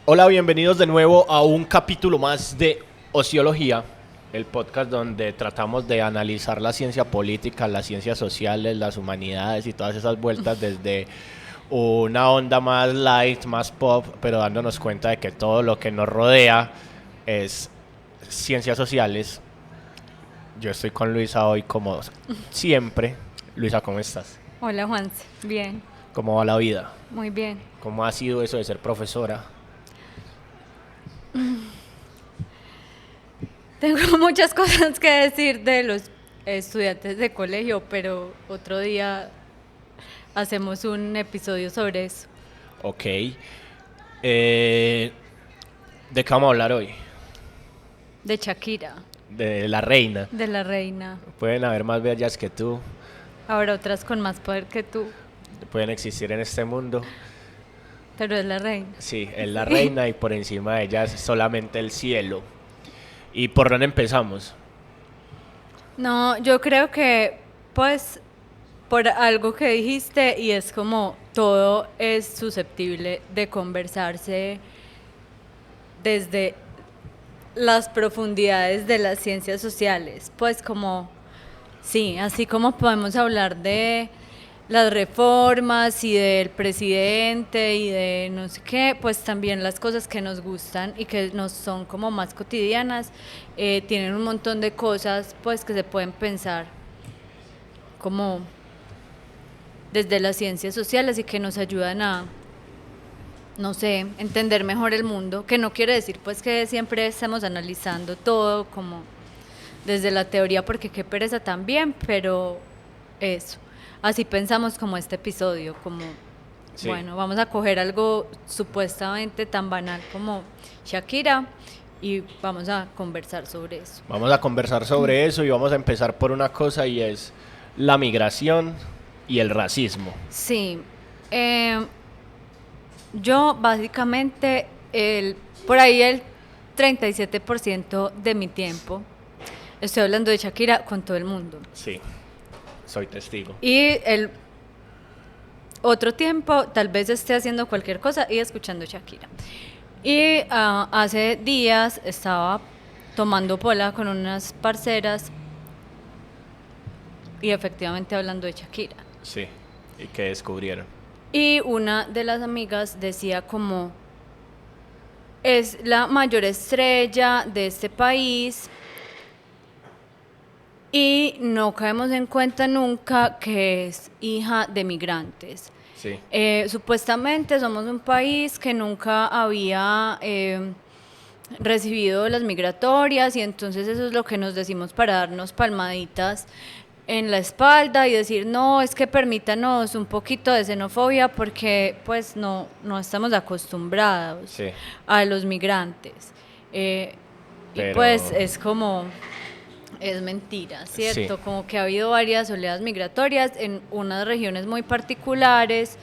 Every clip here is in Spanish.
Hola, bienvenidos de nuevo a un capítulo más de Ociología, el podcast donde tratamos de analizar la ciencia política, las ciencias sociales, las humanidades y todas esas vueltas desde una onda más light, más pop, pero dándonos cuenta de que todo lo que nos rodea es ciencias sociales. Yo estoy con Luisa hoy como siempre. Luisa, ¿cómo estás? Hola Juanse, bien, ¿Cómo va la vida? muy bien. ¿Cómo ha sido eso de ser profesora? Tengo muchas cosas que decir de los estudiantes de colegio, pero otro día hacemos un episodio sobre eso, Ok. ¿De qué vamos a hablar hoy? de Shakira, De la reina. de la reina. Pueden haber más bellas que tú, Habrá otras con más poder que tú, pueden existir en este mundo. pero es la reina. Sí, es la reina y por encima de ella es solamente el cielo. ¿Y por dónde empezamos? No, yo creo que, pues, por algo que dijiste, y es como todo es susceptible de conversarse desde las profundidades de las ciencias sociales, pues como, sí, así como podemos hablar de las reformas y del presidente y de no sé qué, pues también las cosas que nos gustan y que nos son como más cotidianas, tienen un montón de cosas pues que se pueden pensar como desde las ciencias sociales y que nos ayudan a, no sé, entender mejor el mundo, que no quiere decir pues que siempre estemos analizando todo como desde la teoría, porque qué pereza también, pero eso, así pensamos como este episodio, como, Sí, bueno, vamos a coger algo supuestamente tan banal como Shakira y vamos a conversar sobre eso. vamos a conversar sobre eso y vamos a empezar por una cosa y es la migración y el racismo. Sí, yo básicamente, por ahí el 37% de mi tiempo estoy hablando de Shakira con todo el mundo. Sí, soy testigo. Y el otro tiempo tal vez esté haciendo cualquier cosa y escuchando Shakira. Y hace días estaba tomando pola con unas parceras y efectivamente hablando de Shakira. Sí, ¿y qué descubrieron? Y una de las amigas decía como, es la mayor estrella de este país y no caemos en cuenta nunca que es hija de migrantes. Sí, Supuestamente somos un país que nunca había recibido las migratorias y entonces eso es lo que nos decimos para darnos palmaditas en la espalda y decir, no, es que permítanos un poquito de xenofobia porque pues no estamos acostumbrados sí, a los migrantes. Y pero pues es como, es mentira, sí. ¿cierto? Como que ha habido varias oleadas migratorias en unas regiones muy particulares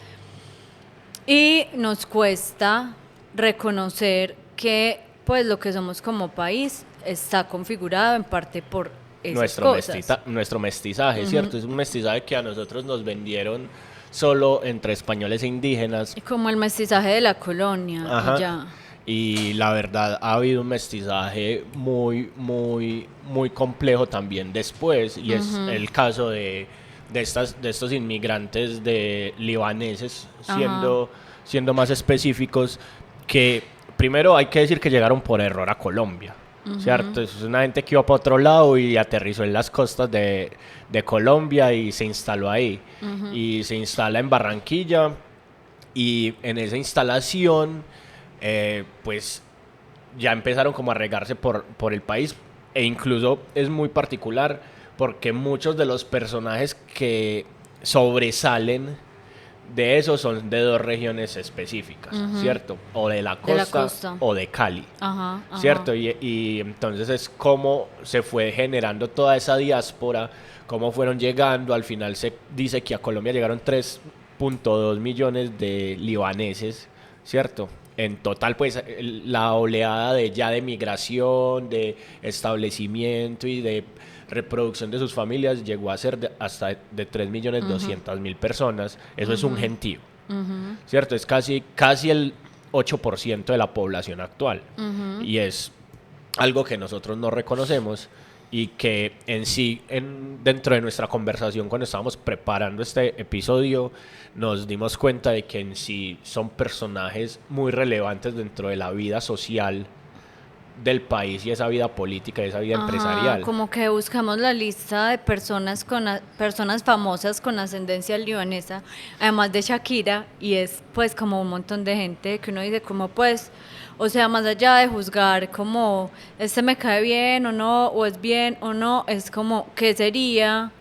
y nos cuesta reconocer que pues lo que somos como país está configurado en parte por esas cosas. Nuestro mestizaje, ¿cierto? Es un mestizaje que a nosotros nos vendieron solo entre españoles e indígenas. Y como el mestizaje de la colonia y Ajá. ya. Y la verdad ha habido un mestizaje muy complejo también después, y es el caso de estos inmigrantes de libaneses, Ajá. siendo más específicos, que primero hay que decir que llegaron por error a Colombia. ¿Cierto? Es una gente que iba para otro lado y aterrizó en las costas de Colombia y se instaló ahí. Y se instala en Barranquilla, y en esa instalación pues ya empezaron como a regarse por el país, e incluso es muy particular porque muchos de los personajes que sobresalen de eso son de dos regiones específicas, ¿cierto? O de la De la costa costa. o de Cali. Ajá, ¿Cierto? ajá. Y entonces es como se fue generando toda esa diáspora, cómo fueron llegando. Al final se dice que a Colombia llegaron 3.2 millones de libaneses, ¿cierto? En total, pues la oleada de ya de migración, de establecimiento y de reproducción de sus familias llegó a ser hasta de 3.200.000 personas. Eso es un gentío, ¿cierto? Es casi 8% de la población actual. Y es algo que nosotros no reconocemos y que en sí, dentro de nuestra conversación cuando estábamos preparando este episodio, nos dimos cuenta de que en sí son personajes muy relevantes dentro de la vida social del país y esa vida política y esa vida empresarial. Como que buscamos la lista de personas personas famosas con ascendencia libanesa, además de Shakira, y es pues como un montón de gente que uno dice como pues, o sea, más allá de juzgar como este me cae bien o no, o es bien o no, es como qué sería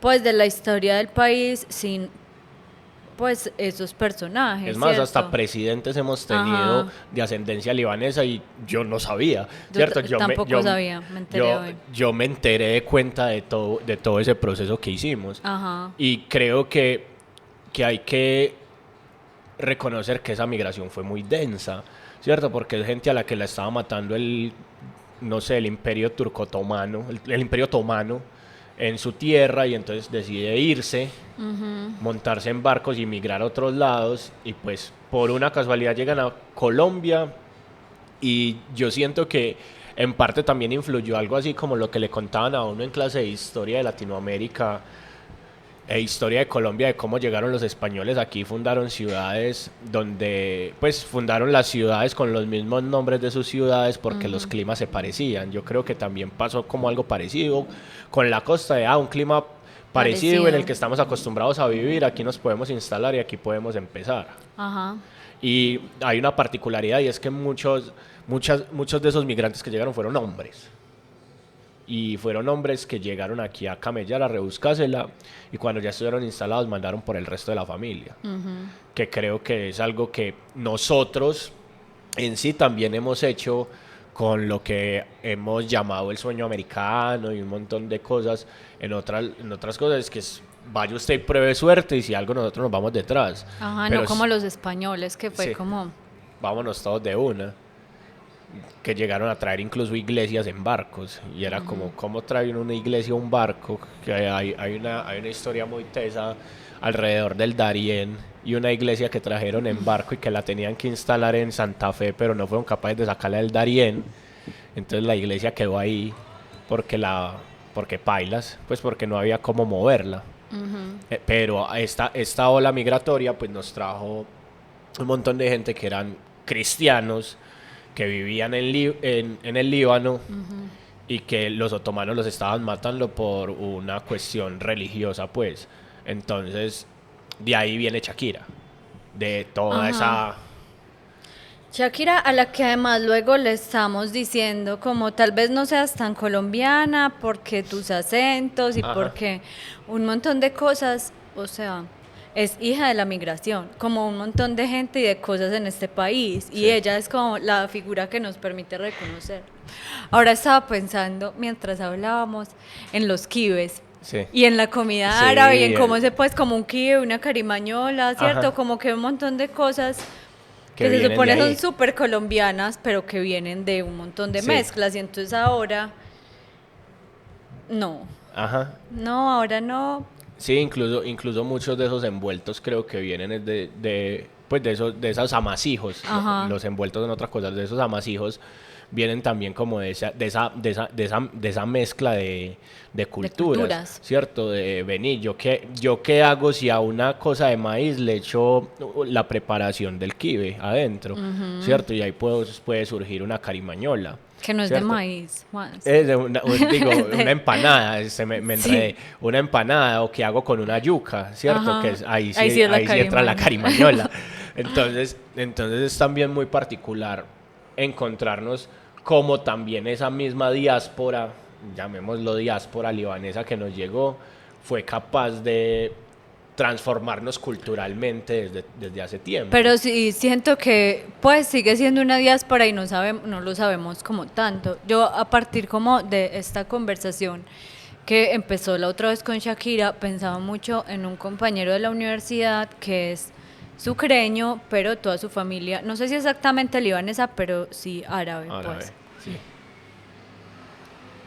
pues de la historia del país sin pues esos personajes. Es más, ¿cierto? hasta presidentes hemos tenido de ascendencia libanesa y yo no sabía, ¿cierto? Yo tampoco sabía, me enteré hoy. Yo me enteré de cuenta de todo ese proceso que hicimos. Y creo que hay que reconocer que esa migración fue muy densa, ¿cierto? Porque es gente a la que la estaba matando el imperio turco-otomano, el imperio otomano en su tierra, y entonces decide irse, montarse en barcos y migrar a otros lados, y pues por una casualidad llegan a Colombia, y yo siento que en parte también influyó algo así como lo que le contaban a uno en clase de historia de Latinoamérica e historia de Colombia, de cómo llegaron los españoles aquí, fundaron ciudades fundaron las ciudades con los mismos nombres de sus ciudades porque los climas se parecían. Yo creo que también pasó como algo parecido con la costa, de un clima parecido en el que estamos acostumbrados a vivir, aquí nos podemos instalar y aquí podemos empezar. Y hay una particularidad, y es que muchos de esos migrantes que llegaron fueron hombres. Y fueron hombres que llegaron aquí a camellar, a rebuscársela, y cuando ya estuvieron instalados mandaron por el resto de la familia. Que creo que es algo que nosotros en sí también hemos hecho con lo que hemos llamado el sueño americano y un montón de cosas. En otras cosas es que vaya usted y pruebe suerte, y si algo nosotros nos vamos detrás. Pero no como los españoles, que fue como... Vámonos todos de una. Que llegaron a traer incluso iglesias en barcos, y era como, ¿cómo traen una iglesia a un barco? Que hay una historia muy tesa alrededor del Darién, y una iglesia que trajeron en barco y que la tenían que instalar en Santa Fe, pero no fueron capaces de sacarla del Darién. Entonces la iglesia quedó ahí porque pailas, pues porque no había cómo moverla. Pero esta ola migratoria pues nos trajo un montón de gente que eran cristianos, que vivían en el Líbano, y que los otomanos los estaban matando por una cuestión religiosa, pues. Entonces, de ahí viene Shakira, de toda esa... Shakira, a la que además luego le estamos diciendo como tal vez no seas tan colombiana porque tus acentos y porque un montón de cosas, o sea, es hija de la migración, como un montón de gente y de cosas en este país, y ella es como la figura que nos permite reconocer. Ahora estaba pensando, mientras hablábamos, en los kibes. Y en la comida árabe, y en cómo se pues como un kibe, una carimañola, ¿cierto? Como que un montón de cosas que se supone son súper colombianas, pero que vienen de un montón de mezclas, y entonces ahora no. No, ahora no. Sí, incluso muchos de esos envueltos creo que vienen de esos amasijos, los envueltos en otras cosas, de esos amasijos vienen también como de esa mezcla de culturas, ¿cierto? De venir, ¿yo qué hago si a una cosa de maíz le echo la preparación del kibe adentro, ¿cierto? Y ahí puede surgir una carimañola. Que no es ¿cierto? De maíz, es de una empanada, me enredé. Una empanada, o que hago con una yuca, ¿cierto? Que ahí sí entra la carimañola. Entonces es también muy particular encontrarnos como también esa misma diáspora, llamémoslo diáspora libanesa que nos llegó, fue capaz de transformarnos culturalmente desde hace tiempo. Pero sí siento que pues sigue siendo una diáspora y no lo sabemos como tanto. Yo a partir como de esta conversación que empezó la otra vez con Shakira, pensaba mucho en un compañero de la universidad que es sucreño, pero toda su familia, no sé si exactamente libanesa, pero sí árabe pues. Sí.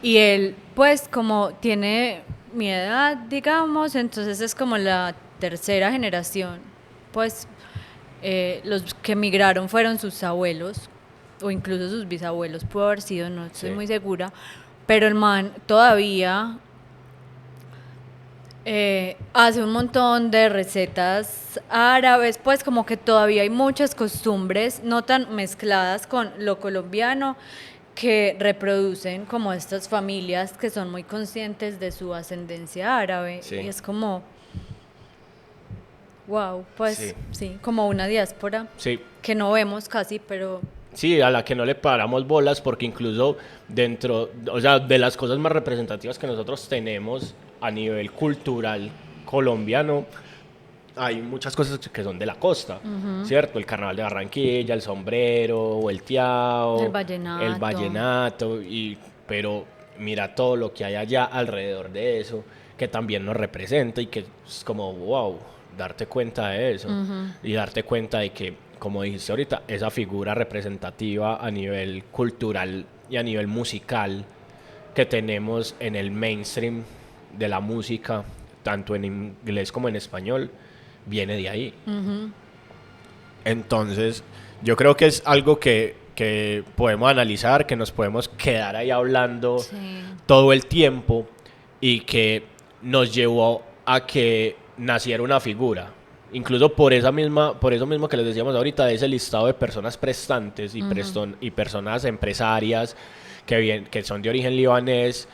Y él pues como tiene mi edad, digamos, entonces es como la tercera generación, pues los que emigraron fueron sus abuelos, o incluso sus bisabuelos, pudo haber sido, no estoy Sí. muy segura, pero el man todavía hace un montón de recetas árabes, pues como que todavía hay muchas costumbres no tan mezcladas con lo colombiano que reproducen como estas familias que son muy conscientes de su ascendencia árabe. Sí. Y es como, wow, pues Sí. sí, como una diáspora Sí. que no vemos casi, pero Sí, a la que no le paramos bolas porque incluso dentro, o sea, de las cosas más representativas que nosotros tenemos a nivel cultural colombiano, hay muchas cosas que son de la costa, ¿cierto? El carnaval de Barranquilla, el sombrero, o el tiao, el vallenato. vallenato, pero mira todo lo que hay allá alrededor de eso, que también nos representa y que es como, wow, darte cuenta de eso y darte cuenta de que, como dijiste ahorita, esa figura representativa a nivel cultural y a nivel musical que tenemos en el mainstream de la música, tanto en inglés como en español, viene de ahí. Entonces, yo creo que es algo que podemos analizar, que nos podemos quedar ahí hablando Sí. todo el tiempo y que nos llevó a que naciera una figura. Incluso por eso mismo que les decíamos ahorita, de ese listado de personas prestantes y personas empresarias que son de origen libanés,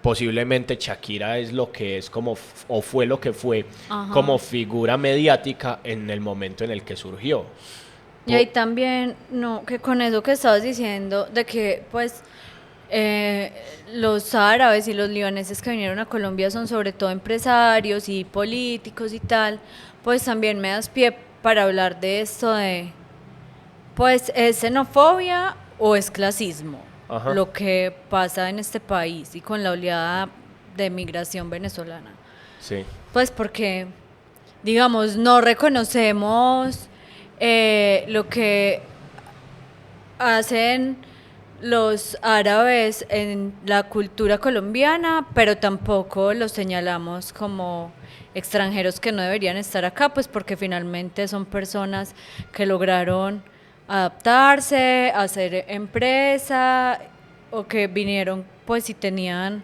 posiblemente Shakira es lo que es como, o fue lo que fue Ajá. como figura mediática en el momento en el que surgió. Y ahí también, no, que con eso que estabas diciendo, de que pues los árabes y los libaneses que vinieron a Colombia son sobre todo empresarios y políticos y tal, pues también me das pie para hablar de esto de, pues, ¿es xenofobia o es clasismo? Ajá. Lo que pasa en este país y con la oleada de migración venezolana. Sí. Pues porque, digamos, no reconocemos lo que hacen los árabes en la cultura colombiana, pero tampoco los señalamos como extranjeros que no deberían estar acá, pues porque finalmente son personas que lograron adaptarse, hacer empresa o que vinieron pues y tenían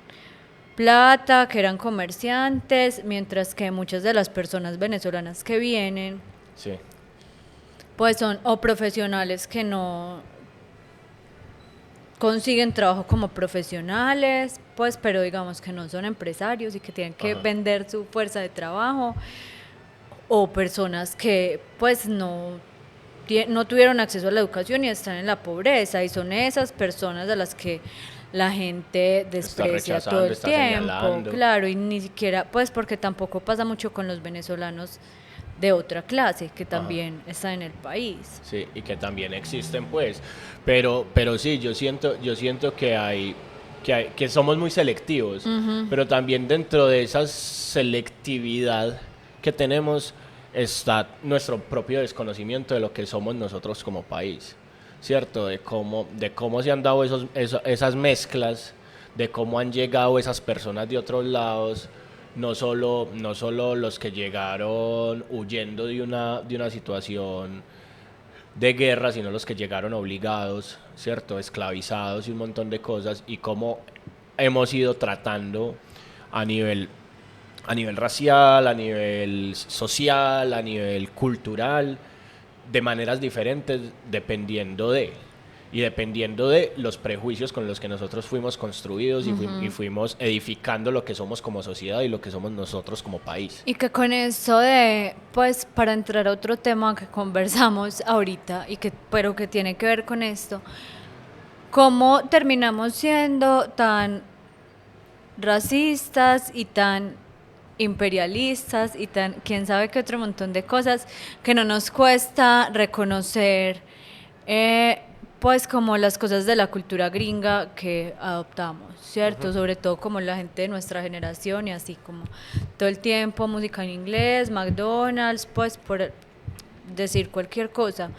plata, que eran comerciantes, mientras que muchas de las personas venezolanas que vienen Sí. pues son o profesionales que no consiguen trabajo como profesionales, pues, pero digamos que no son empresarios y que tienen que Ajá. vender su fuerza de trabajo, o personas que pues no tuvieron acceso a la educación y están en la pobreza, y son esas personas a las que la gente desprecia todo rechazando, el está tiempo, señalando. claro, y ni siquiera, pues porque tampoco pasa mucho con los venezolanos de otra clase que también están en el país. Sí, y que también existen, pues. Pero sí, yo siento que somos muy selectivos, pero también dentro de esa selectividad que tenemos está nuestro propio desconocimiento de lo que somos nosotros como país, ¿cierto? De cómo se han dado esas mezclas, de cómo han llegado esas personas de otros lados, no solo los que llegaron huyendo de una situación de guerra, sino los que llegaron obligados, ¿cierto? Esclavizados y un montón de cosas, y cómo hemos ido tratando a nivel racial, a nivel social, a nivel cultural, de maneras diferentes dependiendo de los prejuicios con los que nosotros fuimos construidos y fuimos edificando lo que somos como sociedad y lo que somos nosotros como país. Y que con eso de, pues para entrar a otro tema que conversamos ahorita, pero que tiene que ver con esto, ¿cómo terminamos siendo tan racistas y tan imperialistas y tan, quién sabe qué otro montón de cosas, que no nos cuesta reconocer pues como las cosas de la cultura gringa que adoptamos, ¿cierto? Sobre todo como la gente de nuestra generación y así como todo el tiempo música en inglés, McDonald's, pues por decir cualquier cosa.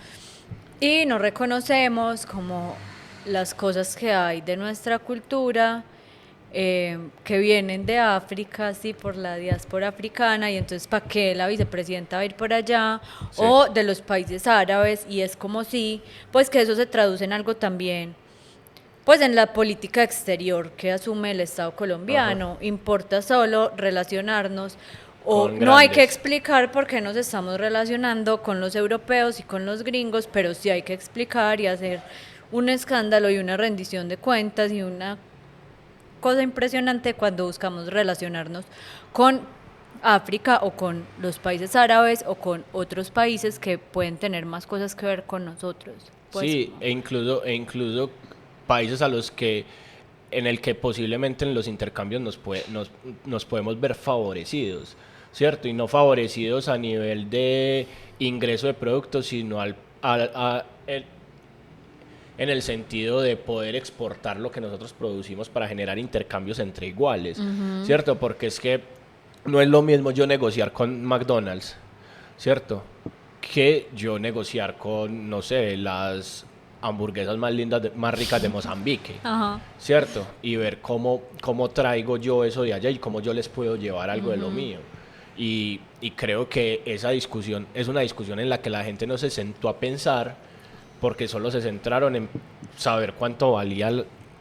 Y no reconocemos como las cosas que hay de nuestra cultura que vienen de África, sí, por la diáspora africana, y entonces ¿para qué la vicepresidenta va a ir por allá? Sí. O de los países árabes, y es como si, pues que eso se traduce en algo también, pues en la política exterior que asume el Estado colombiano. Ajá. Importa solo relacionarnos, o Con no hay que grandes. explicar por qué nos estamos relacionando con los europeos y con los gringos, pero sí hay que explicar y hacer un escándalo y una rendición de cuentas y una cosa impresionante cuando buscamos relacionarnos con África o con los países árabes o con otros países que pueden tener más cosas que ver con nosotros. Pues, Sí, e incluso países a los que en el que posiblemente en los intercambios nos podemos ver favorecidos, ¿cierto? Y no favorecidos a nivel de ingreso de productos, sino en el sentido de poder exportar lo que nosotros producimos para generar intercambios entre iguales, ¿cierto? Porque es que no es lo mismo yo negociar con McDonald's, ¿cierto? Que yo negociar con, no sé, las hamburguesas más lindas, más ricas de Mozambique, Ajá. ¿cierto? Y ver cómo traigo yo eso de allá y cómo yo les puedo llevar algo de lo mío. Y creo que esa discusión es una discusión en la que la gente no se sentó a pensar porque solo se centraron en saber cuánto valía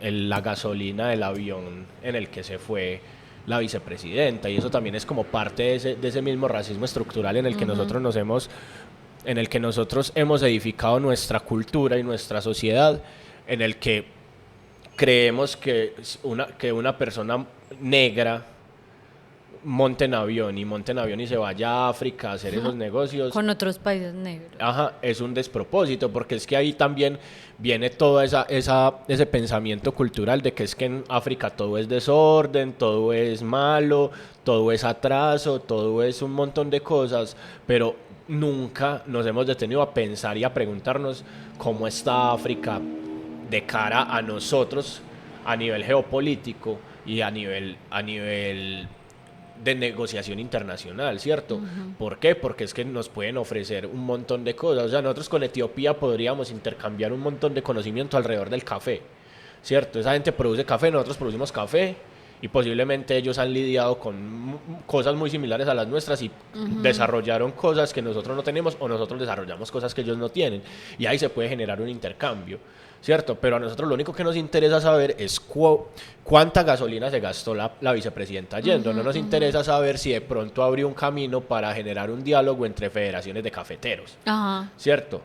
la gasolina del avión en el que se fue la vicepresidenta, y eso también es como parte de ese mismo racismo estructural en el que nosotros hemos edificado nuestra cultura y nuestra sociedad, en el que creemos que una persona negra monte en avión y se vaya a África a hacer esos negocios con otros países negros. Ajá, es un despropósito, porque es que ahí también viene todo ese pensamiento cultural de que es que en África todo es desorden, todo es malo, todo es atraso, todo es un montón de cosas, pero nunca nos hemos detenido a pensar y a preguntarnos cómo está África de cara a nosotros a nivel geopolítico y a nivel de negociación internacional, ¿cierto? ¿Por qué? Porque es que nos pueden ofrecer un montón de cosas. O sea, nosotros con Etiopía podríamos intercambiar un montón de conocimiento alrededor del café, ¿cierto? Esa gente produce café, nosotros producimos café, y posiblemente ellos han lidiado con cosas muy similares a las nuestras y desarrollaron cosas que nosotros no tenemos, o nosotros desarrollamos cosas que ellos no tienen, y ahí se puede generar un intercambio, ¿cierto? Pero a nosotros lo único que nos interesa saber es cuánta gasolina se gastó la vicepresidenta yendo. No nos interesa saber si de pronto abrió un camino para generar un diálogo entre federaciones de cafeteros, ¿cierto?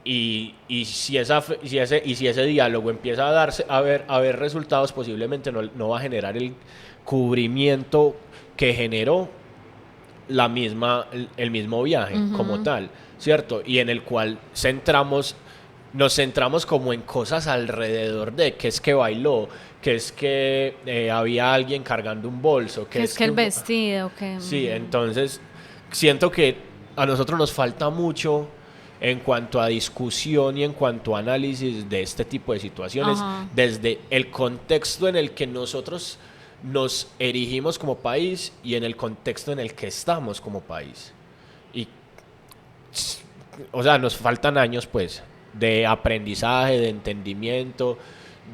Y si ese diálogo empieza a darse, a ver resultados, posiblemente no va a generar el cubrimiento que generó el mismo viaje como tal, ¿cierto? Y en el cual nos centramos como en cosas alrededor de que es que bailó, que es que había alguien cargando un bolso, que es que el vestido, que... Sí, entonces siento que a nosotros nos falta mucho en cuanto a discusión y en cuanto a análisis de este tipo de situaciones, desde el contexto en el que nosotros nos erigimos como país y en el contexto en el que estamos como país. Y, o sea, nos faltan años, pues, de aprendizaje, de entendimiento,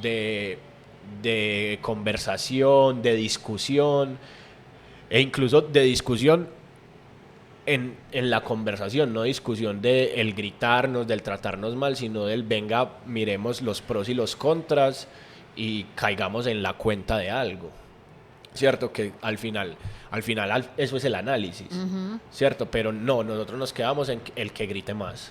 de conversación, de discusión, e incluso de discusión en la conversación, no discusión de el gritarnos, del tratarnos mal, sino del venga, miremos los pros y los contras y caigamos en la cuenta de algo, ¿cierto? Que al final eso es el análisis, ¿cierto? Pero no, nosotros nos quedamos en el que grite más.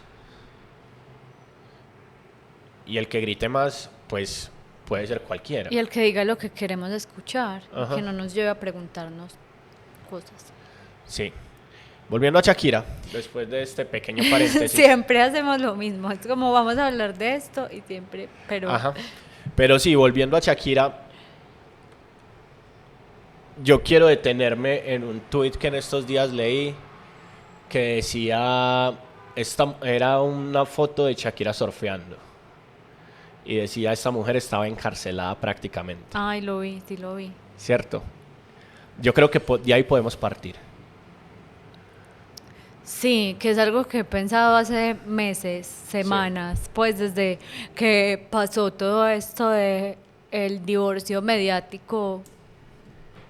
Y el que grite más, pues, puede ser cualquiera. Y el que diga lo que queremos escuchar, que no nos lleve a preguntarnos cosas. Sí. Volviendo a Shakira, después de este pequeño paréntesis. Siempre hacemos lo mismo, es como vamos a hablar de esto y siempre, pero... Pero sí, volviendo a Shakira, yo quiero detenerme en un tuit que en estos días leí que decía, era una foto de Shakira surfeando y decía, esta mujer estaba encarcelada prácticamente. Ay, lo vi, sí lo vi. ¿Cierto? Yo creo que de ahí podemos partir. Sí, que es algo que he pensado hace meses, semanas, pues desde que pasó todo esto de el divorcio mediático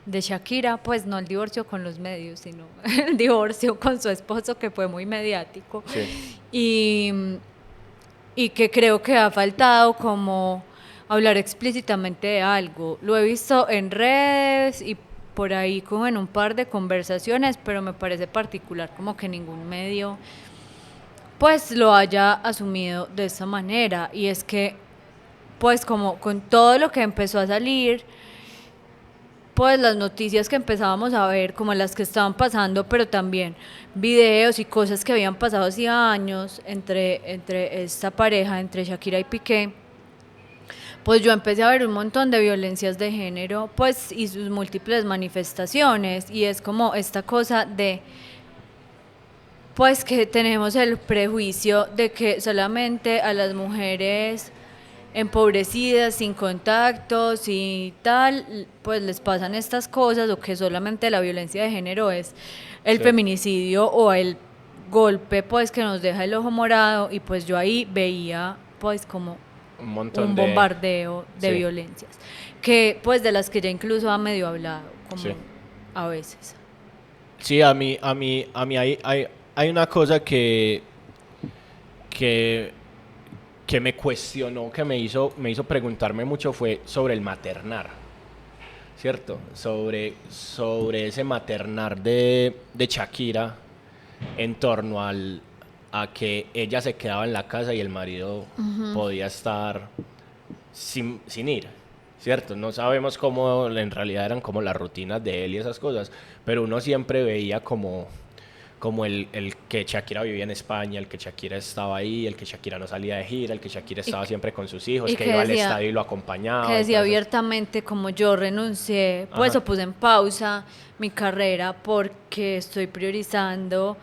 de Shakira, pues no el divorcio con los medios, sino el divorcio con su esposo, que fue muy mediático. Sí. Y, y que creo que ha faltado como hablar explícitamente de algo. Lo he visto en redes y por ahí como en un par de conversaciones, pero me parece particular como que ningún medio pues lo haya asumido de esta manera. Y es que pues como con todo lo que empezó a salir, pues las noticias que empezábamos a ver, como las que estaban pasando, pero también videos y cosas que habían pasado hacía años entre esta pareja, entre Shakira y Piqué, pues yo empecé a ver un montón de violencias de género, pues y sus múltiples manifestaciones, y es como esta cosa de, pues que tenemos el prejuicio de que solamente a las mujeres empobrecidas, sin contactos y tal, pues les pasan estas cosas, o que solamente la violencia de género es el feminicidio o el golpe pues que nos deja el ojo morado. Y pues yo ahí veía pues como Un montón un de... bombardeo de Sí, violencias, que pues de las que ya incluso ha medio hablado, como sí. a veces. Sí, a mí hay una cosa que, que me cuestionó, que me hizo preguntarme mucho, fue sobre el maternar, ¿cierto? Sobre ese maternar de Shakira en torno a que ella se quedaba en la casa y el marido podía estar sin ir, ¿cierto? No sabemos cómo en realidad eran como las rutinas de él y esas cosas, pero uno siempre veía como el que Shakira vivía en España, el que Shakira estaba ahí, el que Shakira no salía de gira, el que Shakira estaba siempre con sus hijos, Y que que iba al decía, estadio y lo acompañaba. que Y decía todas esas... abiertamente como yo renuncié, pues Ajá. o puse en pausa mi carrera porque estoy priorizando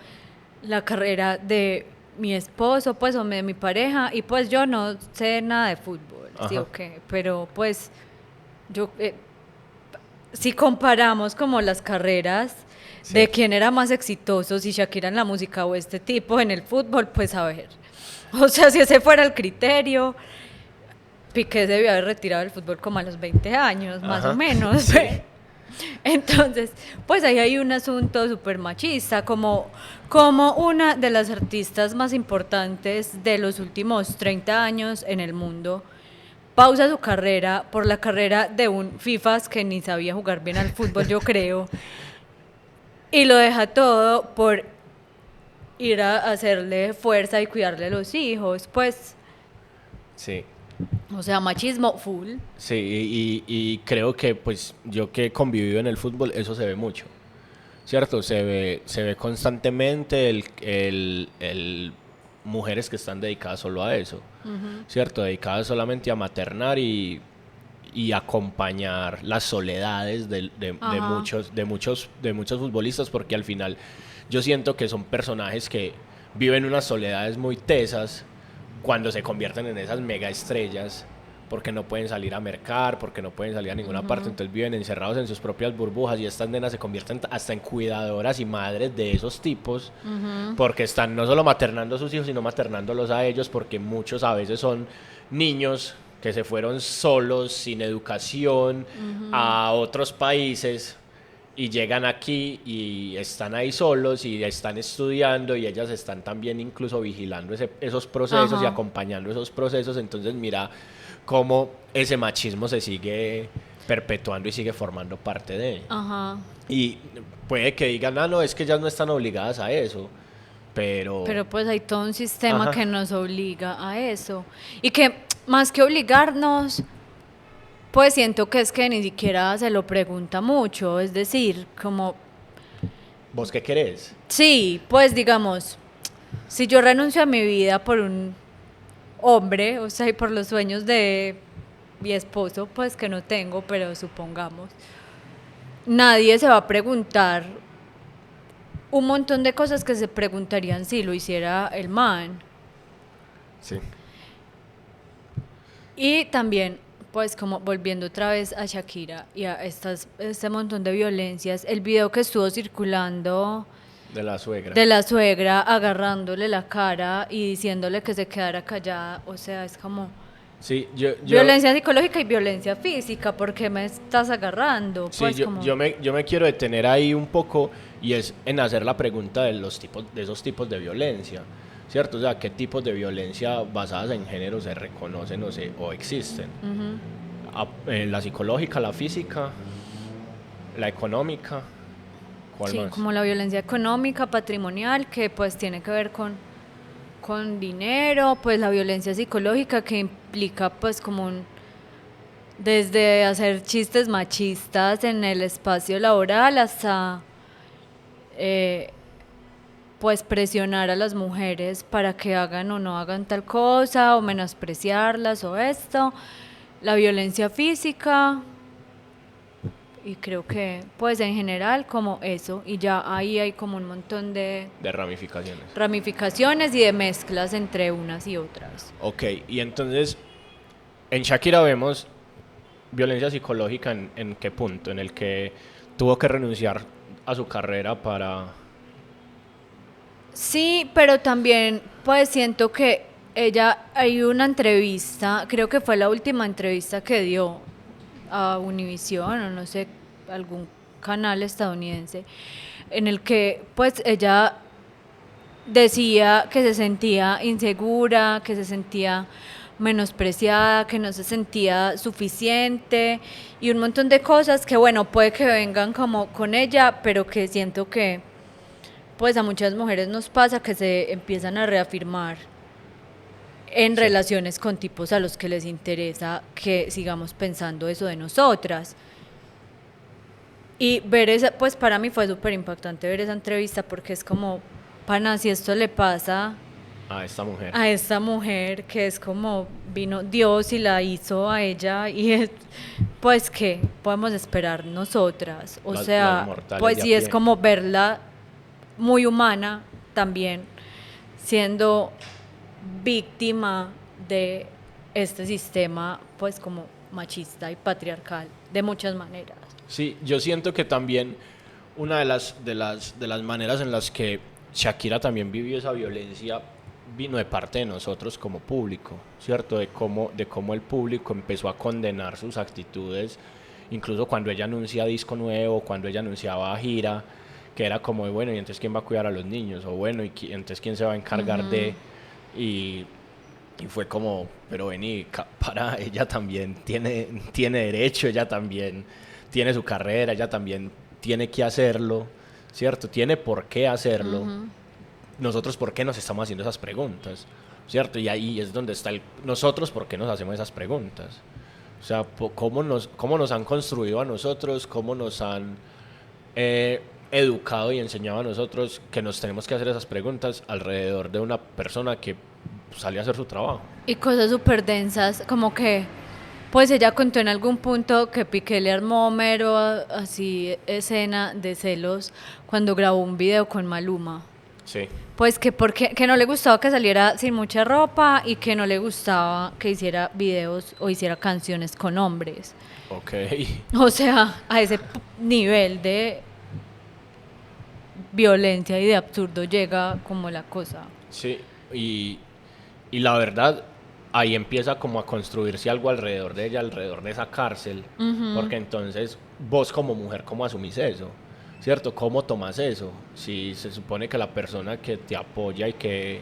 la carrera de mi esposo, pues o de mi pareja, y pues yo no sé nada de fútbol, sí Ajá. o qué, pero pues yo si comparamos como las carreras Sí. de quién era más exitoso, si Shakira en la música o este tipo en el fútbol, pues a ver. O sea, si ese fuera el criterio, Piqué debió haber retirado del fútbol como a los 20 años, más o Ajá. menos. Sí. Entonces, pues ahí hay un asunto súper machista, como una de las artistas más importantes de los últimos 30 años en el mundo pausa su carrera por la carrera de un FIFAs que ni sabía jugar bien al fútbol, yo creo, y lo deja todo por ir a hacerle fuerza y cuidarle a los hijos, pues, Sí. o sea, machismo full. Sí, y creo que pues yo que he convivido en el fútbol, eso se ve mucho, ¿cierto? Se ve constantemente el mujeres que están dedicadas solo a eso, ¿cierto? Dedicadas solamente a maternar y acompañar las soledades de Ajá. muchos futbolistas, porque al final yo siento que son personajes que viven unas soledades muy tesas cuando se convierten en esas mega estrellas, porque no pueden salir a mercar, porque no pueden salir a ninguna parte, entonces viven encerrados en sus propias burbujas, y estas nenas se convierten hasta en cuidadoras y madres de esos tipos, porque están no solo maternando a sus hijos, sino maternándolos a ellos, porque muchos a veces son niños que se fueron solos, sin educación, a otros países, y llegan aquí y están ahí solos y están estudiando, y ellas están también incluso vigilando esos procesos y Ajá. acompañando esos procesos. Entonces mira cómo ese machismo se sigue perpetuando y sigue formando parte de... Ajá. Y puede que digan, ah, no, es que ellas no están obligadas a eso, pero... Pero pues hay todo un sistema Ajá. que nos obliga a eso. Y que más que obligarnos, pues siento que es que ni siquiera se lo pregunta mucho. Es decir, como, ¿Vos qué querés? sí, pues digamos, si yo renuncio a mi vida por un hombre, o sea, y por los sueños de mi esposo, pues que no tengo, pero supongamos, nadie se va a preguntar un montón de cosas que se preguntarían si lo hiciera el man. Sí. Y también, pues como volviendo otra vez a Shakira y a este montón de violencias, el video que estuvo circulando De la suegra. de la suegra agarrándole la cara y diciéndole que se quedara callada, o sea, es como, Sí, Violencia psicológica y violencia física, ¿por qué me estás agarrando? sí, Pues como... yo me quiero detener ahí un poco y es en hacer la pregunta de esos tipos de violencia, ¿cierto? O sea, ¿qué tipos de violencia basadas en género se reconocen o existen? La psicológica, la física, la económica, ¿cuál Sí, más? como la violencia económica, patrimonial, que pues tiene que ver con dinero, pues la violencia psicológica que implica pues como desde hacer chistes machistas en el espacio laboral hasta eh, pues presionar a las mujeres para que hagan o no hagan tal cosa o menospreciarlas o esto, la violencia física y creo que pues en general como eso y ya ahí hay como un montón de De ramificaciones. ramificaciones y de mezclas entre unas y otras. Ok, y entonces en Shakira vemos violencia psicológica en qué punto, en el que tuvo que renunciar a su carrera para... Sí, pero también pues siento que ella, hay una entrevista, creo que fue la última entrevista que dio a Univision o no sé, algún canal estadounidense, en el que pues ella decía que se sentía insegura, que se sentía menospreciada, que no se sentía suficiente y un montón de cosas que bueno, puede que vengan como con ella, pero que siento que pues a muchas mujeres nos pasa que se empiezan a reafirmar en Sí. relaciones con tipos a los que les interesa que sigamos pensando eso de nosotras. Y ver esa, pues para mí fue súper impactante ver esa entrevista porque es como, pana, si esto le pasa A esta mujer. a esta mujer que es como vino Dios y la hizo a ella y es, pues qué podemos esperar nosotras, o Las sea, mortales pues de a sí es pie. como verla muy humana también siendo víctima de este sistema pues como machista y patriarcal de muchas maneras. Sí, yo siento que también una de las maneras en las que Shakira también vivió esa violencia vino de parte de nosotros como público, ¿cierto? De cómo el público empezó a condenar sus actitudes, incluso cuando ella anuncia disco nuevo, cuando ella anunciaba gira, que era como, bueno, ¿y entonces quién va a cuidar a los niños? O bueno, entonces quién se va a encargar de... Y, y fue como, pero vení, para, ella también tiene derecho, ella también tiene su carrera, ella también tiene que hacerlo, ¿cierto? Tiene por qué hacerlo. Nosotros, ¿por qué nos estamos haciendo esas preguntas? ¿Cierto? Y ahí es donde está nosotros, ¿por qué nos hacemos esas preguntas? O sea, cómo nos han construido a nosotros, cómo nos han educado y enseñado a nosotros que nos tenemos que hacer esas preguntas alrededor de una persona que sale a hacer su trabajo. Y cosas súper densas, como que, pues ella contó en algún punto que Piqué le armó mero así escena de celos cuando grabó un video con Maluma. Sí. Pues que porque que no le gustaba que saliera sin mucha ropa y que no le gustaba que hiciera videos o hiciera canciones con hombres. Ok. O sea, a ese nivel de violencia y de absurdo llega como la cosa. Sí, y la verdad, ahí empieza como a construirse algo alrededor de ella, alrededor de esa cárcel, porque entonces vos como mujer, ¿cómo asumís eso? ¿Cierto? ¿Cómo tomas eso? Si se supone que la persona que te apoya y que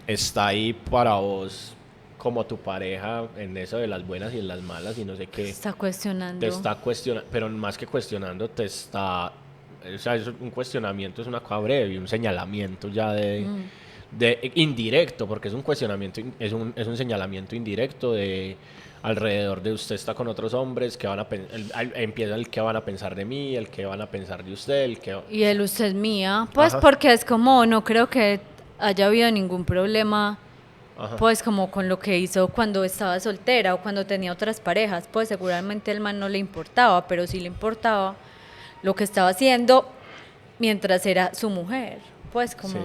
está ahí para vos como tu pareja en eso de las buenas y en las malas y no sé qué, Está cuestionando. te está cuestionando, pero más que cuestionando, te está, o sea, es un cuestionamiento, es una cosa breve, un señalamiento ya de indirecto, porque es un cuestionamiento, es un señalamiento indirecto de alrededor de usted está con otros hombres que van a empieza el que van a pensar de mí, el que van a pensar de usted, el que... Y el usted es mía, pues Ajá. porque es como, no creo que haya habido ningún problema, Ajá. pues como con lo que hizo cuando estaba soltera o cuando tenía otras parejas, pues seguramente el man no le importaba, pero sí le importaba lo que estaba haciendo mientras era su mujer, pues como... Sí.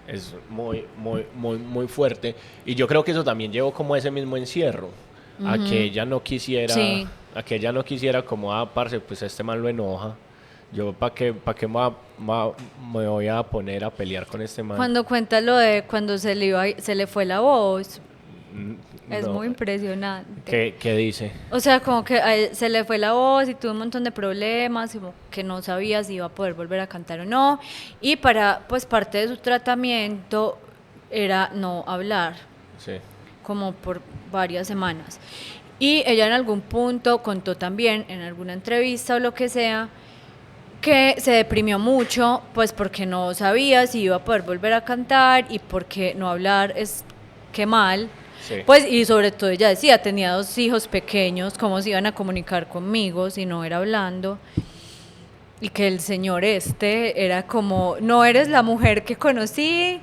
Es muy fuerte. Y yo creo que eso también llevó como ese mismo encierro. A que ella no quisiera, Sí. a que ella no quisiera como, parce, pues este man lo enoja. Yo, ¿para qué me voy a poner a pelear con este man? Cuando cuenta lo de cuando se le fue la voz, Es No. muy impresionante. ¿Qué dice? O sea, como que a él se le fue la voz y tuvo un montón de problemas, y como que no sabía si iba a poder volver a cantar o no. Y pues parte de su tratamiento era no hablar, Sí. como por varias semanas. Y ella en algún punto contó también, en alguna entrevista o lo que sea, que se deprimió mucho, pues porque no sabía si iba a poder volver a cantar y porque no hablar es qué mal. Sí. Pues, y sobre todo ella decía, tenía 2 hijos pequeños, ¿cómo se iban a comunicar conmigo si no era hablando? Y que el señor era como, no eres la mujer que conocí,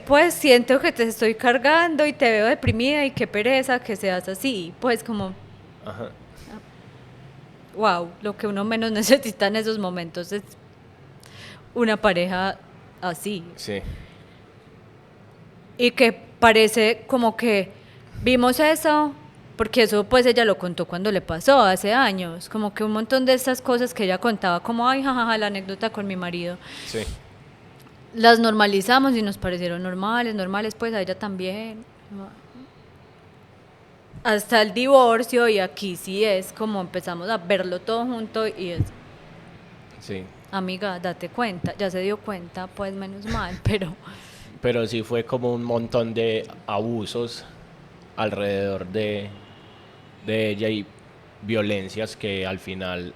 pues siento que te estoy cargando y te veo deprimida y qué pereza que seas así. Pues como, Ajá. wow, lo que uno menos necesita en esos momentos es una pareja así. Sí. Y que parece como que vimos eso, porque eso pues ella lo contó cuando le pasó, hace años, como que un montón de estas cosas que ella contaba, como, ay, jajaja, la anécdota con mi marido, Sí. las normalizamos y nos parecieron normales, pues a ella también. Hasta el divorcio, y aquí sí es como empezamos a verlo todo junto y es, Sí. amiga, date cuenta, ya se dio cuenta, pues menos mal, Pero sí fue como un montón de abusos alrededor de ella y violencias que al final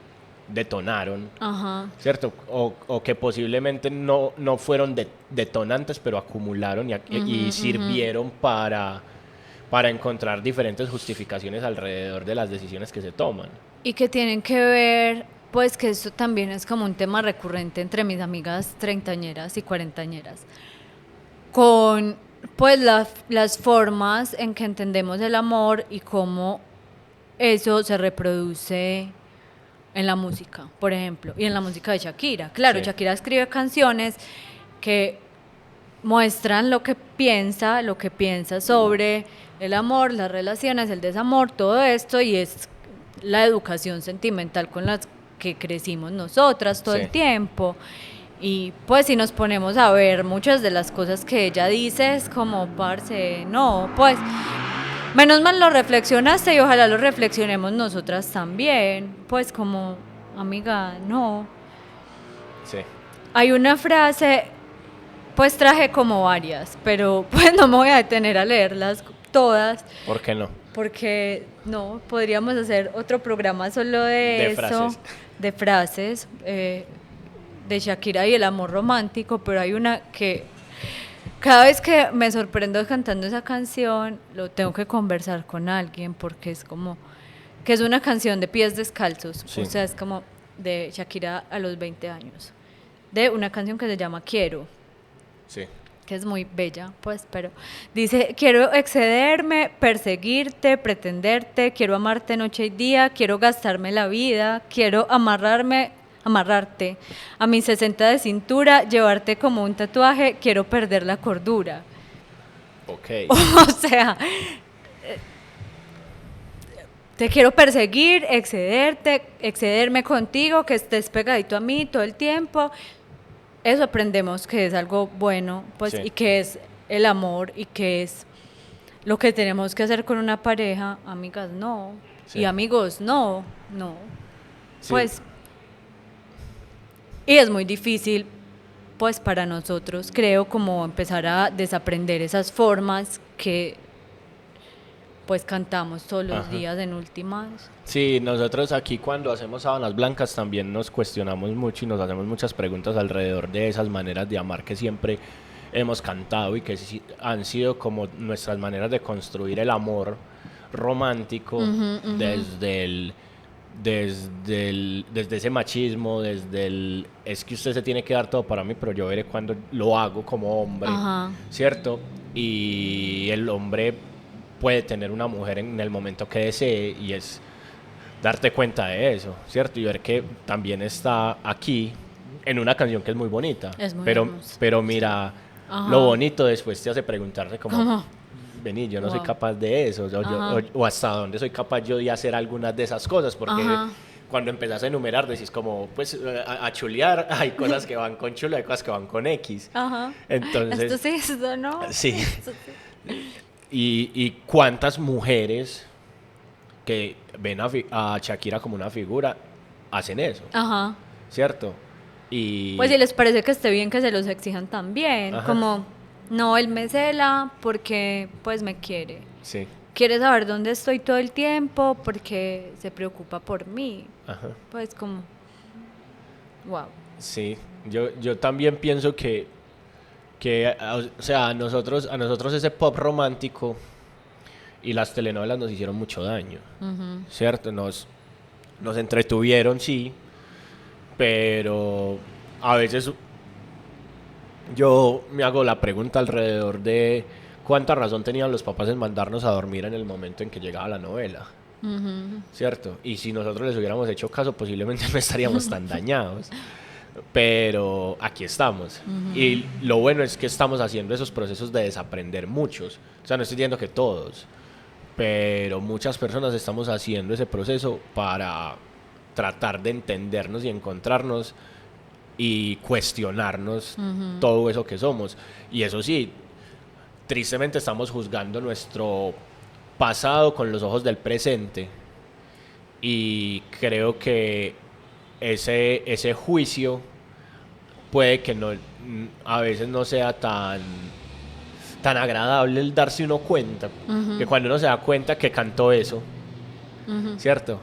detonaron, ajá. ¿cierto? O que posiblemente no fueron detonantes, pero acumularon y sirvieron para encontrar diferentes justificaciones alrededor de las decisiones que se toman. Y que tienen que ver, pues que esto también es como un tema recurrente entre mis amigas treintañeras y cuarentañeras, con pues las formas en que entendemos el amor y cómo eso se reproduce en la música, por ejemplo, y en la música de Shakira. Claro, Sí. Shakira escribe canciones que muestran lo que piensa sobre el amor, las relaciones, el desamor, todo esto, y es la educación sentimental con la que crecimos nosotras todo Sí. el tiempo. Y pues si nos ponemos a ver muchas de las cosas que ella dice es como, parce, no, pues menos mal lo reflexionaste y ojalá lo reflexionemos nosotras también, pues como, amiga, no. Sí. Hay una frase, pues traje como varias, pero pues no me voy a detener a leerlas todas, ¿Por qué no? porque no, podríamos hacer otro programa solo de De eso, frases. de frases, de Shakira y el amor romántico, pero hay una que cada vez que me sorprendo cantando esa canción, lo tengo que conversar con alguien, porque es como, que es una canción de Pies Descalzos, Sí. o sea, es como de Shakira a los 20 años, de una canción que se llama Quiero, Sí. que es muy bella, pues, pero dice, quiero excederme, perseguirte, pretenderte, quiero amarte noche y día, quiero gastarme la vida, quiero amarrarte a mis 60 de cintura, llevarte como un tatuaje, quiero perder la cordura. Ok. O sea, te quiero perseguir, excederme contigo, que estés pegadito a mí todo el tiempo. Eso aprendemos que es algo bueno, pues, Sí. y que es el amor, y que es lo que tenemos que hacer con una pareja. Amigas, no. Sí. Y amigos, no. Sí. Pues, y es muy difícil, pues, para nosotros, creo, como empezar a desaprender esas formas que, pues, cantamos todos los Ajá. días en últimas. Sí, nosotros aquí cuando hacemos Sábanas Blancas también nos cuestionamos mucho y nos hacemos muchas preguntas alrededor de esas maneras de amar que siempre hemos cantado y que han sido como nuestras maneras de construir el amor romántico desde ese machismo, es que usted se tiene que dar todo para mí, pero yo veré cuando lo hago como hombre, Ajá. ¿cierto? Y el hombre puede tener una mujer en el momento que desee y es darte cuenta de eso, ¿cierto? Y ver que también está aquí en una canción que es muy bonita. Es muy pero, hermosa. pero mira, Ajá. lo bonito después te hace preguntarte como, ¿Cómo? vení, yo no soy Wow. capaz de eso, Ajá. o hasta dónde soy capaz yo de hacer algunas de esas cosas, porque Ajá. cuando empezás a enumerar decís como, pues, a chulear, hay cosas que van con chulo, hay cosas que van con X. Ajá. Entonces, Esto sí, esto no. sí. Esto sí. Y cuántas mujeres que ven a Shakira como una figura hacen eso, Ajá. ¿cierto? Y Pues si les parece que esté bien que se los exijan también, Ajá. como, no, él me cela porque pues me quiere. sí, Quiere saber dónde estoy todo el tiempo porque se preocupa por mí. ajá, Pues como, wow. sí. Yo también pienso que o sea, a nosotros ese pop romántico y las telenovelas nos hicieron mucho daño, ¿cierto? Nos entretuvieron, sí, pero a veces yo me hago la pregunta alrededor de cuánta razón tenían los papás en mandarnos a dormir en el momento en que llegaba la novela, ¿cierto? Y si nosotros les hubiéramos hecho caso, posiblemente no estaríamos tan dañados. Pero aquí estamos. Y lo bueno es que estamos haciendo esos procesos de desaprender muchos. O sea, no estoy diciendo que todos, pero muchas personas estamos haciendo ese proceso para tratar de entendernos y encontrarnos y cuestionarnos todo eso que somos. Y eso sí, tristemente estamos juzgando nuestro pasado con los ojos del presente. Y creo que ese juicio puede que no, a veces no sea tan agradable el darse uno cuenta. Que cuando uno se da cuenta que cantó eso, ¿cierto?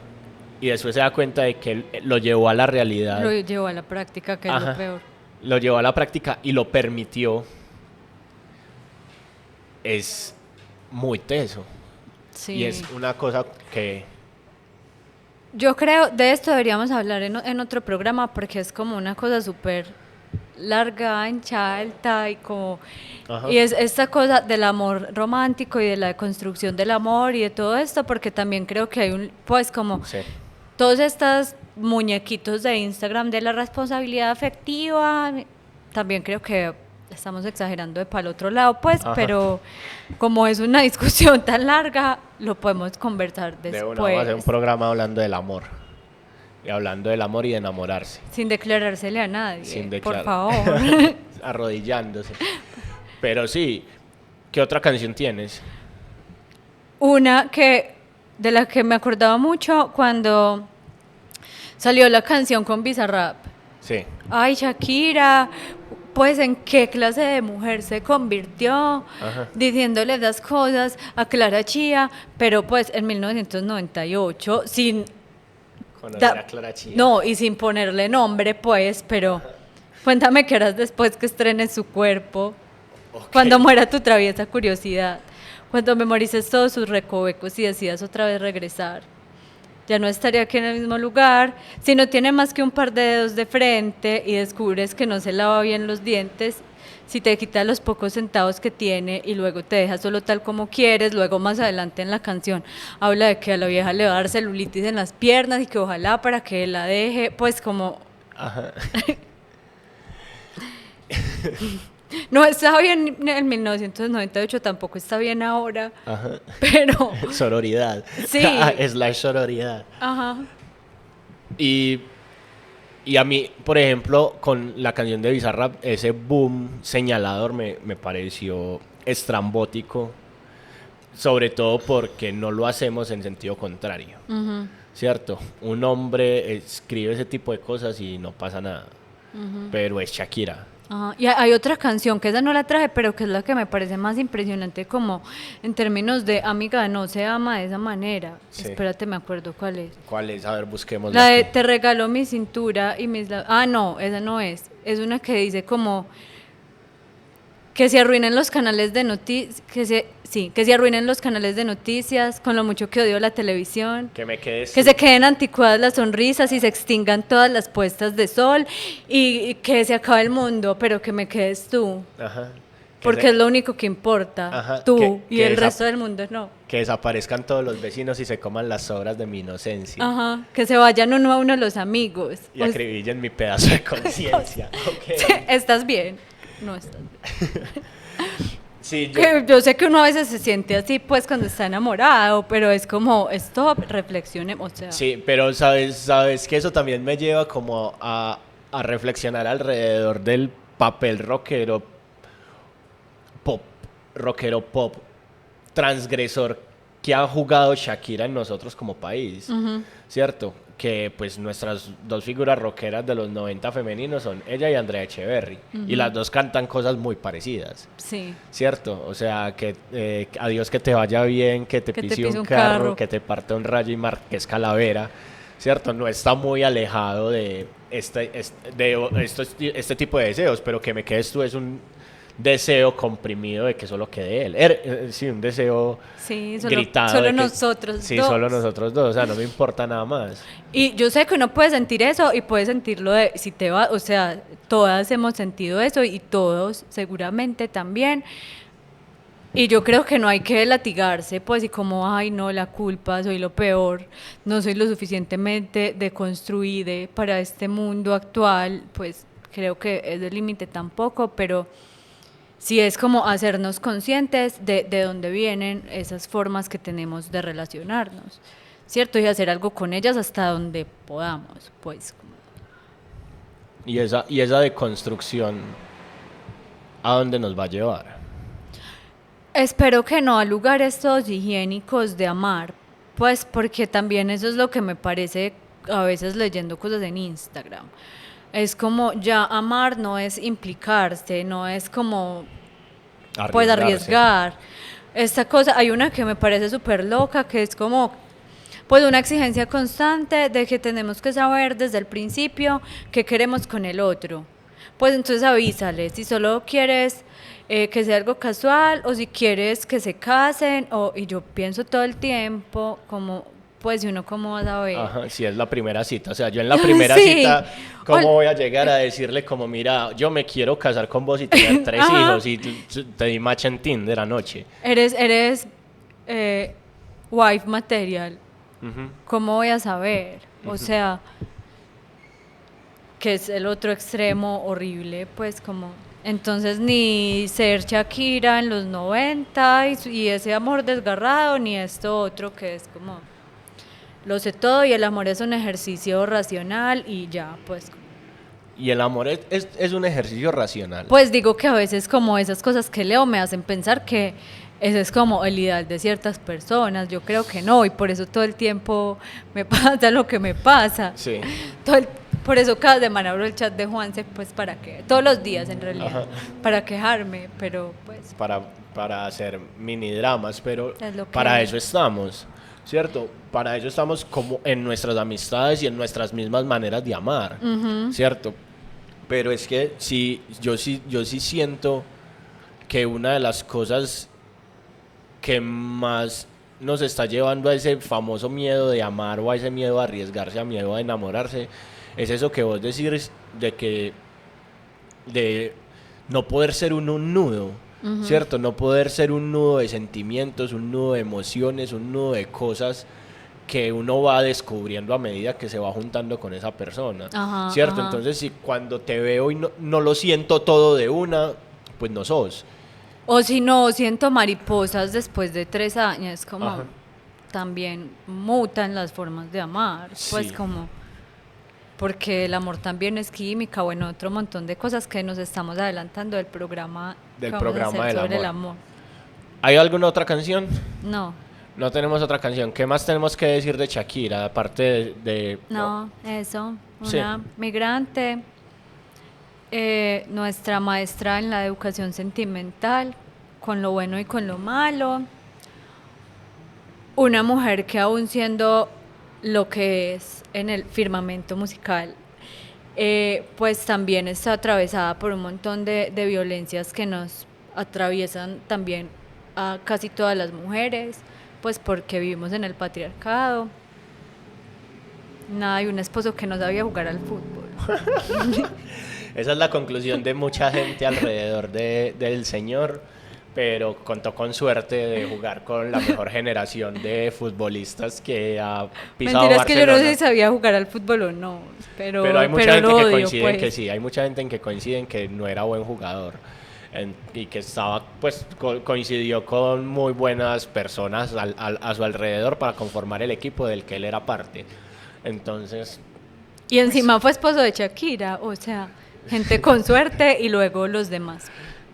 Y después se da cuenta de que lo llevó a la realidad. Lo llevó a la práctica, que es Ajá. lo peor. Lo llevó a la práctica y lo permitió. Es muy teso. Sí. Y es una cosa que... Yo creo, de esto deberíamos hablar en otro programa porque es como una cosa súper larga, ancha, alta y como... Ajá. Y es esta cosa del amor romántico y de la construcción del amor y de todo esto, porque también creo que hay un, pues como Sí. todos estos muñequitos de Instagram de la responsabilidad afectiva, también creo que estamos exagerando de para el otro lado, pues, Ajá. pero como es una discusión tan larga, lo podemos conversar De después. una, vamos a hacer un programa hablando del amor. Y hablando del amor y de enamorarse. Sin declarársele a nadie, Sin por declarar. favor. Arrodillándose. Pero sí, ¿qué otra canción tienes? Una que de la que me acordaba mucho cuando salió la canción con Bizarrap. Sí. Ay, Shakira, pues en qué clase de mujer se convirtió, Ajá. diciéndole esas cosas a Clara Chía, pero pues en 1998, sin... Conocer a Clara Chía. No, y sin ponerle nombre, pues, pero cuéntame qué harás después que estrenes su cuerpo, Ok. cuando muera tu traviesa curiosidad, cuando memorices todos sus recovecos y decidas otra vez regresar. Ya no estaría aquí en el mismo lugar, si no tiene más que un par de dedos de frente y descubres que no se lava bien los dientes, si te quita los pocos centavos que tiene y luego te deja solo tal como quieres, luego más adelante en la canción habla de que a la vieja le va a dar celulitis en las piernas y que ojalá para que la deje, pues como... Ajá. No estaba bien en 1998, tampoco está bien ahora, Ajá. pero... Sororidad. Sí. Slash sororidad. Ajá. Y a mí, por ejemplo, con la canción de Bizarrap, ese boom señalador me pareció estrambótico, sobre todo porque no lo hacemos en sentido contrario, ¿cierto? Un hombre escribe ese tipo de cosas y no pasa nada, pero es Shakira. Ajá. Y hay otra canción que esa no la traje, pero que es la que me parece más impresionante como en términos de amiga, no se ama de esa manera. Sí. Espérate, me acuerdo cuál es. ¿Cuál es? A ver, busquemos. La de te regaló mi cintura y mis labios. Ah, no, esa no es. Es una que dice como que se arruinen los canales de noticias, que se arruinen los canales de noticias con lo mucho que odio la televisión. Que me quedes. Que se queden anticuadas las sonrisas y se extingan todas las puestas de sol y que se acabe el mundo, pero que me quedes tú. Ajá. Porque es lo único que importa. Ajá, Tú y que el resto del mundo no. Que desaparezcan todos los vecinos y se coman las sobras de mi inocencia. Ajá. Que se vayan uno a uno los amigos. Y acribillen mi pedazo de conciencia. Okay. ¿Estás bien? No estás bien. Sí, Yo sé que uno a veces se siente así, pues, cuando está enamorado, pero es como, stop, reflexionemos. O sea. Sí, pero sabes que eso también me lleva como a reflexionar alrededor del papel rockero pop transgresor que ha jugado Shakira en nosotros como país, ¿cierto? Que pues nuestras dos figuras rockeras de los 90 femeninos son ella y Andrea Echeverry, y las dos cantan cosas muy parecidas, Sí. ¿cierto? O sea, que adiós que te vaya bien, que te pise un carro, que te parte un rayo y Marqués Calavera, ¿cierto? No está muy alejado de este tipo de deseos, pero que me quedes tú es un deseo comprimido de que solo quede él. Sí, un deseo Sí, gritado. solo nosotros sí, dos. solo nosotros dos, o sea, no me importa nada más. Y yo sé que uno puede sentir eso y puede sentirlo de si te va, o sea, todas hemos sentido eso y todos seguramente también. Y yo creo que no hay que latigarse, pues, y como, ay, no, la culpa, soy lo peor, no soy lo suficientemente deconstruida para este mundo actual, pues creo que es el límite tampoco, pero sí es como hacernos conscientes de dónde vienen esas formas que tenemos de relacionarnos, ¿cierto? Y hacer algo con ellas hasta donde podamos, pues. Y esa deconstrucción, ¿a dónde nos va a llevar? Espero que no a lugares todos higiénicos de amar, pues porque también eso es lo que me parece a veces leyendo cosas en Instagram. Es como ya amar no es implicarse, no es como pues arriesgar. Esta cosa, hay una que me parece súper loca, que es como pues una exigencia constante de que tenemos que saber desde el principio qué queremos con el otro. Pues entonces avísale, si solo quieres que sea algo casual o si quieres que se casen, y yo pienso todo el tiempo como, pues, ¿y uno cómo va a saber? Ajá, si es la primera cita, o sea, yo en la primera Sí. cita, ¿cómo voy a llegar a decirle como, mira, yo me quiero casar con vos y tener 3 hijos y te di match en Tinder anoche? Eres wife material. Ujú. ¿Cómo voy a saber? O sea, que es el otro extremo horrible, pues como... Entonces ni ser Shakira en los 90 y ese amor desgarrado, ni esto otro que es como... Lo sé todo y el amor es un ejercicio racional y ya, pues... Y el amor es un ejercicio racional. Pues digo que a veces como esas cosas que leo me hacen pensar que ese es como el ideal de ciertas personas. Yo creo que no y por eso todo el tiempo me pasa lo que me pasa. Sí. Por eso cada semana abro el chat de Juanse, pues para que, todos los días en realidad, Ajá. para quejarme, pero pues... Para hacer mini dramas, pero Es lo que para es. eso estamos, ¿cierto? Para eso estamos como en nuestras amistades y en nuestras mismas maneras de amar, ¿cierto? Pero es que yo sí siento que una de las cosas que más nos está llevando a ese famoso miedo de amar o a ese miedo a arriesgarse, a miedo a enamorarse, es eso que vos decís de no poder ser un nudo, ¿cierto? No poder ser un nudo de sentimientos, un nudo de emociones, un nudo de cosas que uno va descubriendo a medida que se va juntando con esa persona, Ajá, ¿cierto? ajá. Entonces, si cuando te veo y no lo siento todo de una, pues no sos. O si no, siento mariposas después de 3 años, como Ajá. también mutan las formas de amar, pues Sí. como... Porque el amor también es química, bueno, otro montón de cosas que nos estamos adelantando del programa Del que vamos a programa hacer del sobre amor. el amor. ¿Hay alguna otra canción? No, No tenemos otra canción. ¿Qué más tenemos que decir de Shakira? Aparte de no, eso, Sí. una migrante, nuestra maestra en la educación sentimental, con lo bueno y con lo malo, una mujer que aún siendo lo que es en el firmamento musical, pues también está atravesada por un montón de violencias que nos atraviesan también a casi todas las mujeres, pues porque vivimos en el patriarcado. Nada, y un esposo que no sabía jugar al fútbol. Esa es la conclusión de mucha gente alrededor del señor, pero contó con suerte de jugar con la mejor generación de futbolistas que ha pisado Mentira, es que yo no Barcelona. sé si sabía jugar al fútbol o no, pero Pero hay mucha gente lo que odio, coincide en pues. que sí, hay mucha gente en que coincide en que no era buen jugador y que estaba, pues coincidió con muy buenas personas a su alrededor para conformar el equipo del que él era parte. Entonces, Y encima fue esposo de Shakira, o sea, gente con suerte y luego los demás.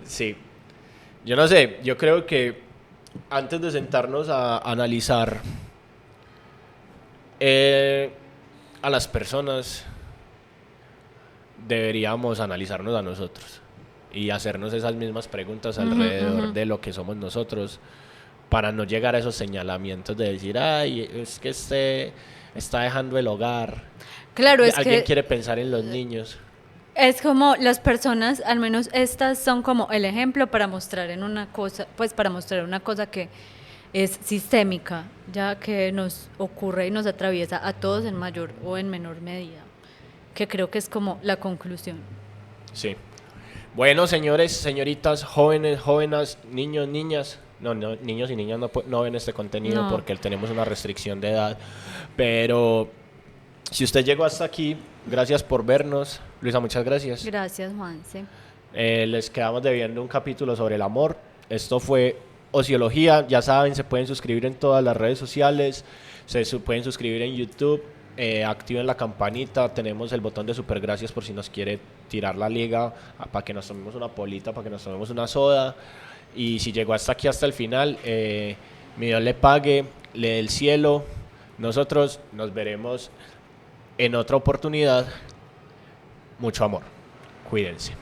sí, yo no sé, yo creo que antes de sentarnos a analizar a las personas, deberíamos analizarnos a nosotros y hacernos esas mismas preguntas alrededor de lo que somos nosotros, para no llegar a esos señalamientos de decir, ay, es que este está dejando el hogar. Claro, es Alguien que quiere pensar en los niños. es como las personas, al menos estas son como el ejemplo para mostrar en una cosa, pues para mostrar una cosa que es sistémica, ya que nos ocurre y nos atraviesa a todos en mayor o en menor medida, que creo que es como la conclusión. Sí. Bueno, señores, señoritas, jóvenes, jóvenes, niños, niñas. No, niños y niñas no ven este contenido No. porque tenemos una restricción de edad. Pero si usted llegó hasta aquí, gracias por vernos. Luisa, muchas gracias. Gracias, Juanse. Les quedamos debiendo un capítulo sobre el amor. Esto fue Ociología. Ya saben, se pueden suscribir en todas las redes sociales. Pueden suscribir en YouTube. Activen la campanita. Tenemos el botón de super gracias por si nos quiere tirar la liga, para que nos tomemos una polita, para que nos tomemos una soda. Y si llegó hasta aquí, hasta el final, mi Dios le pague, le dé el cielo. Nosotros nos veremos en otra oportunidad. Mucho amor. Cuídense.